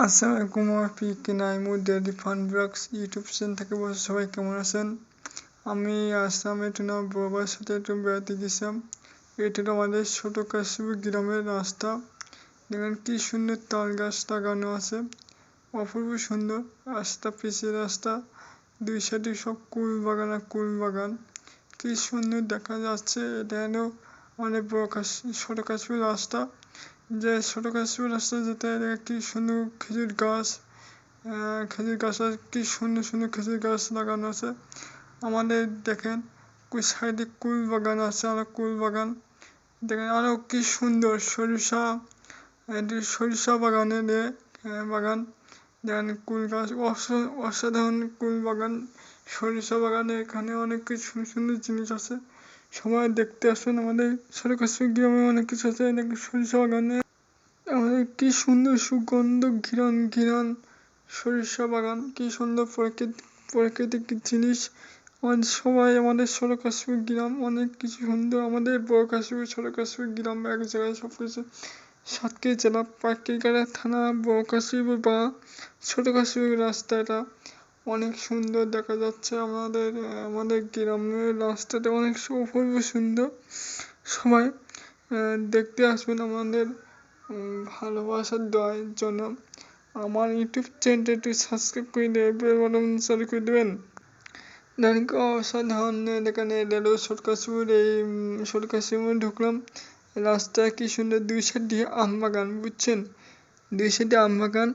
আসসালামু আলাইকুম PK Naimur daily fun blogs YouTube channel থেকে বসে সবাই কেমন আছেন? আমি আসলাম একটু না বাবার সাথে একটু বেড়াতে গেছিলাম। এটা হলো আমাদের ছোট কাশিপুর গ্রামের রাস্তা। দেখেন কি সুন্দর তাল গাছ লাগানো আছে, অপূর্ব সুন্দর রাস্তা, পিচের রাস্তা, দুই সাইডে সব কুল বাগান আর কুল বাগান, কি সুন্দর দেখা যাচ্ছে। এটা হলো অনেক বড় ছোট কাশিপুর রাস্তা, যে ছোট কাশিপুর রাস্তা যেতে কি সুন্দর খেজুর গাছ, খেজুর গাছ আর কি সুন্দর সুন্দর খেজুর গাছ লাগানো আছে। আমাদের দেখেন সাইডে কুল বাগান আছে, আর কুল বাগান দেখেন আরো কি সুন্দর সরিষা, সরিষা বাগানের বাগান দেখেন, কুল গাছ অসাধারণ কুল বাগান, সরিষা বাগানে এখানে অনেক কিছু সুন্দর সুন্দর জিনিস আছে। সবাই দেখতে আসুন, আমাদের সরকারি গ্রামে অনেক কিছু আছে। সরিষা বাগানে আমাদের কি সুন্দর সুগন্ধ ঘিরান ঘিরান সরিষা বাগান, কি সুন্দর প্রাকৃতিক জিনিস। আমাদের ছোট কাশিপুর গ্রাম অনেক কিছু সুন্দর। আমাদের বড় কাশিপুর ছোট কাশিপুর গ্রাম এক জায়গায় সবকিছু। সাতক্ষীরা জেলা পাইকারীপাড়া থানা, বড় কাশিপুর বা ছোট কাশিপুর রাস্তা, এটা অনেক সুন্দর দেখা যাচ্ছে। আমাদের গ্রামের রাস্তাটা অনেক অপূর্ব সুন্দর। সবাই দেখতে আসবেন। আমাদের ভালোবাসার দয়ের জন্য আমার ইউটিউব চ্যানেলটা একটু সাবস্ক্রাইব করে দিয়ে বেল বাটন চালু করে দেবেন। অসাধারণ এখানে রেলও সরকারপুর, এই সরকারপুর ঢুকলাম, রাস্তায় কি সুন্দর, দুই সাইড দিয়ে আম বাগান, বুঝছেন, দুই সাইডে আম বাগান।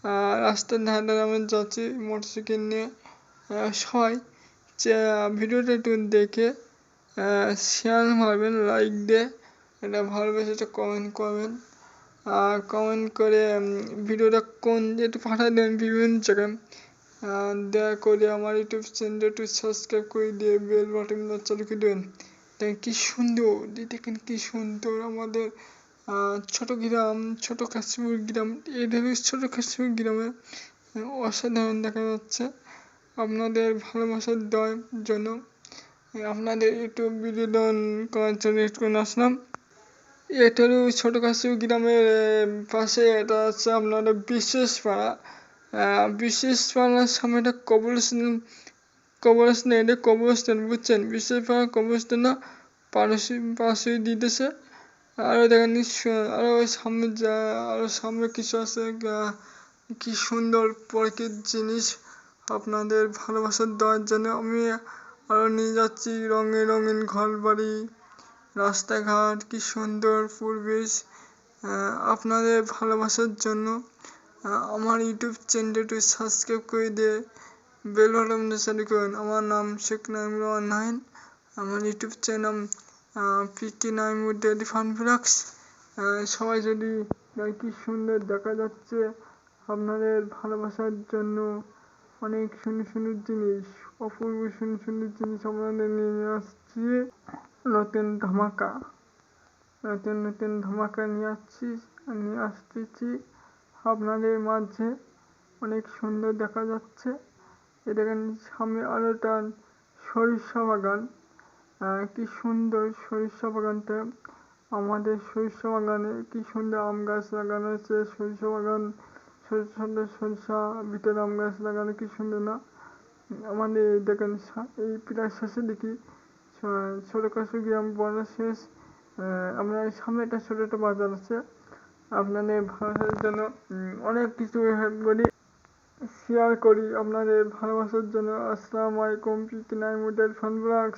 আর রাস্তার ধারে ধারে আমি যাচ্ছি মোটরসাইকেল নিয়ে। সবাই ভিডিওটা একটু দেখে শেয়ার মারবেন, লাইক দিয়ে, এটা ভালোবেসে একটা কমেন্ট করবেন। কমেন্ট করে ভিডিওটা একটু পাঠিয়ে দেবেন বিভিন্ন জায়গায়। দয়া করে আমার ইউটিউব চ্যানেলটা একটু সাবস্ক্রাইব করে দিয়ে বেল বাটন চালু করে দেবেন। দেখেন কি সুন্দর, দেখেন কি সুন্দর আমাদের ছোট গ্রাম, ছোট কাশিপুর গ্রাম। এটা ছোট কাশিপুর গ্রামে অসাধারণ দেখা যাচ্ছে। আপনাদের ভালোবাসার দয়ের জন্য আপনাদের একটু বিনোদন করার জন্য একটু আসলাম। এটারও ছোট কাশিপুর গ্রামের পাশে এটা আছে আপনাদের বিশেষ পাড়া। বিশেষ পাড়ার সামনে একটা কবরস্থান, এটা কবরস্থান, বুঝছেন, বিশেষ পাড়া কবরস্থান না, পাশে দিতেছে। আরো দেখেন আরো সামনে আরো সামনে কিছু আছে, কি সুন্দর প্রকৃতির জিনিস। আপনাদের ভালোবাসার দেওয়ার জন্য আমি আরো নিয়ে যাচ্ছি রঙিন রঙিন ঘর বাড়ি, রাস্তাঘাট, কি সুন্দর পরিবেশ। আপনাদের ভালোবাসার জন্য আমার ইউটিউব চ্যানেলটা একটু সাবস্ক্রাইব করে দিয়ে বেল বাটনটা চালু করুন। আমার নাম শেখ নাইমুর নাইন, আমার YouTube channel PK Naimur daily fun blogs. সবাই যদি কি সুন্দর দেখা যাচ্ছে, আপনাদের ভালোবাসার জন্য অনেক সুন্দর সুন্দর জিনিস, অপূর্ব সুন্দর সুন্দর জিনিস আপনাদের নিয়ে আসছি। নতুন ধামাকা নিয়ে আসতেছি আপনাদের মাঝে। অনেক সুন্দর দেখা যাচ্ছে। দেখেন সামনে আরো একটা সরিষা বাগান, কি সুন্দর সরিষা বাগানটা। আমাদের সরিষা বাগানে কি সুন্দর আম গাছ লাগানো আছে, সরিষা বাগান, সরিষা ভিতরে আম গাছ লাগানো, কি সুন্দর না? আমাদের দেখেন এই প্রায় শেষে দেখি ছোট কাশু গ্রাম বড় শেষ। আমরা সামনে একটা ছোট একটা বাজার আছে। আপনাদের ভালোবাসার জন্য অনেক কিছু বলি, শেয়ার করি আপনাদের ভালোবাসার জন্য। আসসালামু আলাইকুম, PK Naimur daily fun blogs.